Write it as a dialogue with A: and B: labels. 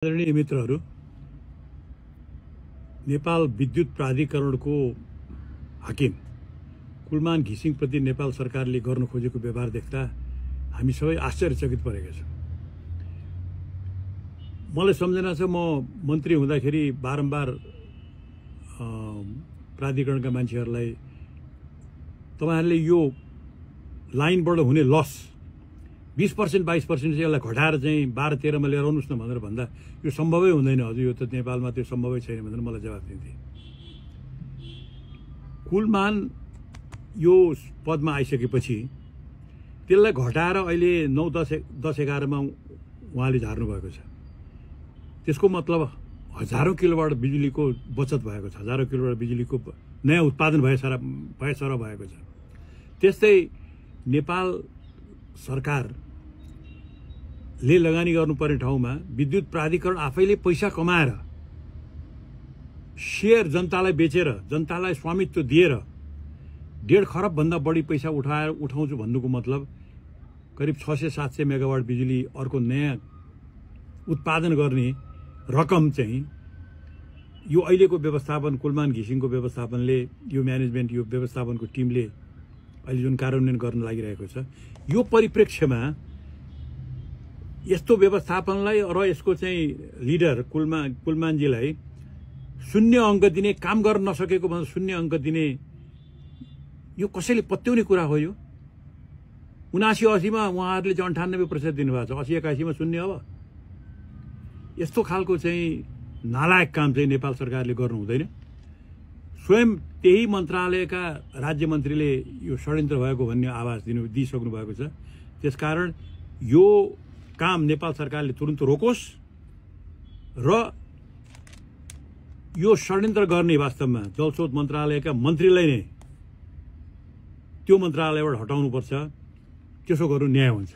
A: आदरणीय मित्रहरू, नेपाल विद्युत प्राधिकरणको हाकिम कुलमान घिसिङप्रति नेपाल सरकारले गर्न खोजेको व्यवहार देख्दा हामी सबै आश्चर्यचकित परेका छौँ। मलाई सम्झना छ, म मन्त्री हुँदाखेरि बारम्बार प्राधिकरणका मान्छेहरूलाई तपाईहरुले यो लाइनबाट हुने लस 20% 22% चाहिँ यसलाई घटाएर चाहिँ 12-13 मा लिएर आउनुस् न भनेर भन्दा यो सम्भवै हुँदैन हजुर, यो त नेपालमा त्यो सम्भवै छैन भनेर मलाई जवाफ दिन्थे। कुलमान यो पदमा आइसकेपछि त्यसलाई घटाएर अहिले 9, 10, 11 मा उहाँले झार्नु भएको छ। त्यसको मतलब हजारौं किलोवाट बिजुलीको बचत भएको छ, हजारौं किलोवाट बिजुलीको नयाँ उत्पादन भएसर भएको छ। त्यस्तै नेपाल सरकारले लगानी गर्नुपर्ने ठाउँमा विद्युत प्राधिकरण आफैले पैसा कमाएर शेयर जनतालाई बेचेर जनतालाई स्वामित्व दिएर 1.5 खरब भन्दा बढी पैसा उठाउँछु भन्नुको मतलब करिब 600-700 मेगावाट बिजुली अर्को नयाँ उत्पादन गर्ने रकम चाहिँ यो अहिलेको व्यवस्थापन कुलमान घिसिङको व्यवस्थापनले, यो म्यानेजमेन्ट, यो व्यवस्थापनको टिमले अहिले जुन कार्यान्वयन गर्न लागिरहेको छ, यो परिप्रेक्ष्यमा यस्तो व्यवस्थापनलाई र यसको चाहिँ लिडर कुलमानजीलाई 0 अंक दिने, काम गर्न नसकेको भन्दा 0 अंक दिने, यो कसैले पत्याउने कुरा हो? यो 79-80 मा उहाँहरूले चाहिँ 98% दिनुभएको छ, 80-81 मा 0 अब। यस्तो खालको चाहिँ नालायक काम चाहिँ नेपाल सरकारले गर्नु हुँदैन। स्वयं त्यही मन्त्रालयका राज्य मन्त्रीले यो षड्यन्त्र भएको भन्ने आवाज दिइसक्नु भएको छ। त्यसकारण यो काम नेपाल सरकारले तुरुन्त रोकोस् र यो षड्यन्त्र गर्ने वास्तवमा जलस्रोत मन्त्रालयका मन्त्रीलाई नै त्यो मन्त्रालयबाट हटाउनुपर्छ। त्यसो गर्नु न्याय हुन्छ।